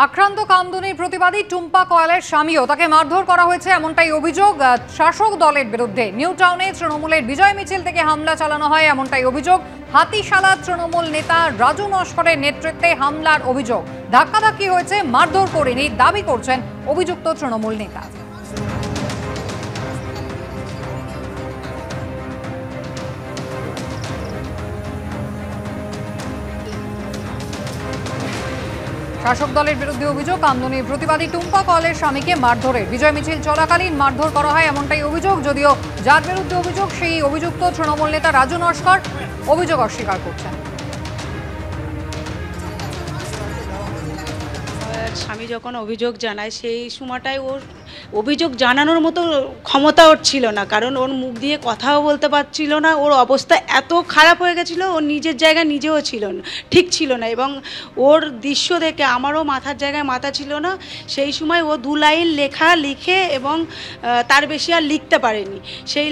আক্রান্ত কামদুনির প্রতিবাদী টুম্পা কয়ালের স্বামীও তাকে মারধর করা হয়েছে এমনটাই অভিযোগ শাসক দলের বিরুদ্ধে। নিউ টাউনে তৃণমূলের বিজয় মিছিল থেকে হামলা চালানো হয় এমনটাই অভিযোগ। হাতিশালা তৃণমূল নেতা রাজু নস্করের নেতৃত্বে হামলার অভিযোগ। ধাক্কাধাক্কি হয়েছে, মারধর করেনি দাবি করছেন অভিযুক্ত তৃণমূল নেতা। শাসক দলের বিরুদ্ধে অভিযোগ, কামদুনির প্রতিবাদী টুম্পা কয়ালের স্বামীকে মারধরের বিজয় মিছিল চলাকালীন মারধর করা হয় এমনটাই অভিযোগ। যদিও যার বিরুদ্ধে অভিযোগ সেই অভিযুক্ত তৃণমূল নেতা রাজু নস্কর অভিযোগ অস্বীকার করছেন। স্বামী যখন অভিযোগ জানায় সেই সময়টায় ওর অভিযোগ জানানোর মতো ক্ষমতা ওর ছিল না, কারণ ওর মুখ দিয়ে কথাও বলতে পারছিল না। ওর অবস্থা এত খারাপ হয়ে গেছিলো, ওর নিজের জায়গায় নিজেও ছিল না, ঠিক ছিল না। এবং ওর দৃশ্য দেখে আমারও মাথার জায়গায় মাথা ছিল না। সেই সময় ও 2 লাইন লিখে এবং তার বেশি আর লিখতে পারেনি। সেই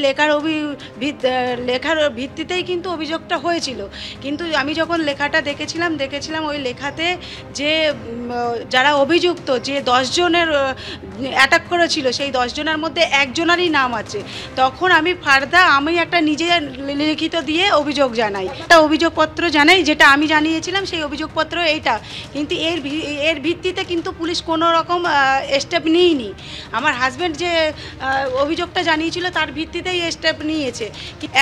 লেখার ভিত্তিতেই কিন্তু অভিযোগটা হয়েছিল। কিন্তু আমি যখন লেখাটা দেখেছিলাম ওই লেখাতে যে যারা অভিযুক্ত, যে 10 জনের অ্যাটাক করেছিল, সেই 10 জনের মধ্যে একজনেরই নাম আছে। তখন আমি একটা নিজে লিখিত দিয়ে অভিযোগ জানাই, একটা অভিযোগপত্র জানাই, যেটা আমি জানিয়েছিলাম সেই অভিযোগপত্র এইটা। কিন্তু এর ভিত্তিতে কিন্তু পুলিশ কোনো রকম স্টেপ নিয়েনি। আমার হাজব্যান্ড যে অভিযোগটা জানিয়েছিল তার ভিত্তিতেই স্টেপ নিয়েছে।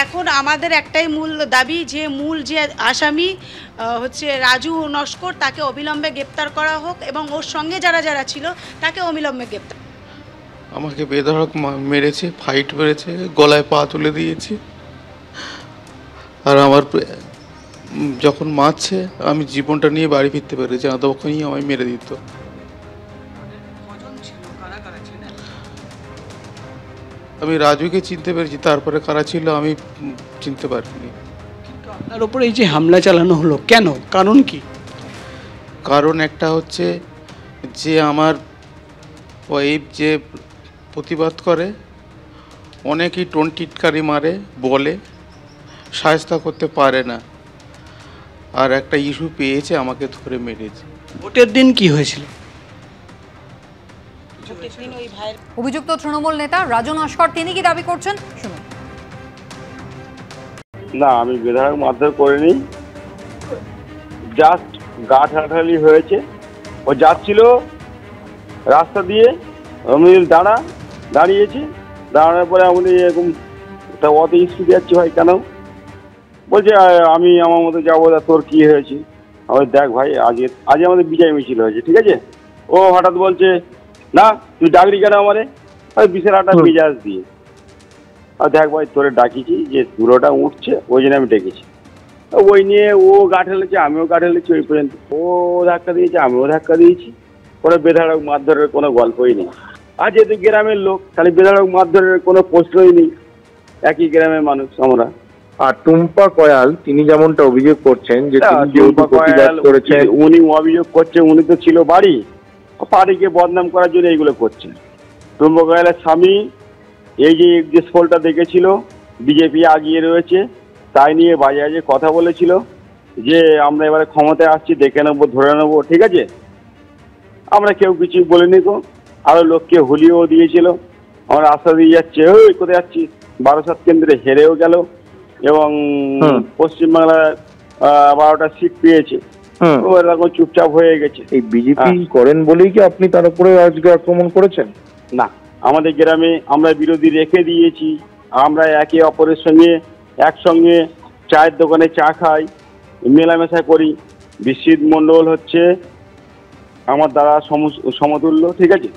এখন আমাদের একটাই মূল দাবি, যে আসামি হচ্ছে রাজু নস্কর, তাকে অবিলম্বে গ্রেপ্তার করা হোক এবং ওর সঙ্গে যারা ছিল তাকে অবিলম্বে গ্রেপ্তার। আমাকে বেধড়ক মেরেছে, ফাইট মেরেছে, গলায় পা তুলে দিয়েছে। আর আমার যখন মারছে আমি জীবনটা নিয়ে বাড়ি ফিরতে পেরেছি, তখনই আমায় মেরে দিত। আমি রাজুকে চিনতে পেরেছি, তারপরে কারা ছিল আমি চিনতে পারিনি। তার উপরে এই যে হামলা চালানো হলো, কেন, কারণ কি? কারণ একটা হচ্ছে যে আমার ওয়াইফ যে প্রতিবাদ করে, অনেকেই টিটকারি মারে, বলে, সাহায্য করতে পারে না। আর একটা ইস্যু পেয়েছে, আমাকে ধরে মেরেছে। ভোটের দিন কি হয়েছিল? অভিযুক্ত তৃণমূল নেতা রাজু নস্কর তিনি কি দাবি করছেন শুনুন। না, আমি বেধড়ক মারধর করিনি, জাস্ট গা ঠাটালি হয়েছে। ও যাচ্ছিল রাস্তা দিয়ে, আমি দাঁড়িয়েছি, দাঁড়ানোর পরে আমি এরকম অত স্পিড যাচ্ছি, ভাই কেন? বলছে আমি আমার মতো যাবো, তোর কি হয়েছে? আমি দেখ ভাই, আজ আমাদের বিজয় মিছিল হয়েছে, ঠিক আছে? ও হঠাৎ বলছে না তুই ডাকলি কেন আমারে? বিশাল একটা মেজাজ দিয়ে। আর দেখ ভাই, তোরে ডাকিছি যে ধুলোটা উঠছে, ওই জন্য আমি ডেকেছি। ওই নিয়ে ও গা ঠেলেছে, আমিও গা ঠেলেছি। ওই পর্যন্ত ও ধাক্কা দিয়েছে, আমিও ধাক্কা দিয়েছি। পরে বেধড়ক মারধরের কোনো গল্পই নেই। আর যেহেতু গ্রামের লোক, তাহলে বেধড়ক মারধরের কোনো প্রশ্নই নেই, একই গ্রামের মানুষ আমরা। আর টুম্পা কয়াল তিনি যেমনটা অভিযোগ করছেন যে উনি অভিযোগ করছেন, উনি তো ছিল বাড়িকে বদনাম করার জন্য এইগুলো করছেন। টুম্পা কয়ালের স্বামী এই যে এক্সপোলটা দেখেছিল, বিজেপি আগিয়ে রয়েছে, তাই নিয়ে বাজে কথা বলেছিল যে আমরা এবারে ক্ষমতায় আসছি, দেখে নেবো, ধরে নেবো, ঠিক আছে? আমরা কেউ কিছু বলিনি তো। আরো লোককে হুলিয়েও দিয়েছিল। আমরা রাস্তা দিয়ে যাচ্ছে, ওই কোথায় যাচ্ছি, 12 কেন্দ্রে হেরেও গেল এবং পশ্চিমবাংলার 12টা সিট পেয়েছে। এরকম চুপচাপ হয়ে গেছে। এই বিজেপি করেন বলেই কি আপনি তার উপরে আজকে আক্রমণ করেছেন? না, আমাদের গ্রামে আমরা বিরোধী রেখে দিয়েছি। আমরা একে অপরের সঙ্গে একসঙ্গে চায়ের দোকানে চা খাই, মেলামেশা করি। বিশ্বজিৎ মণ্ডল হচ্ছে আমার দ্বারা সমতুল্য, ঠিক আছে?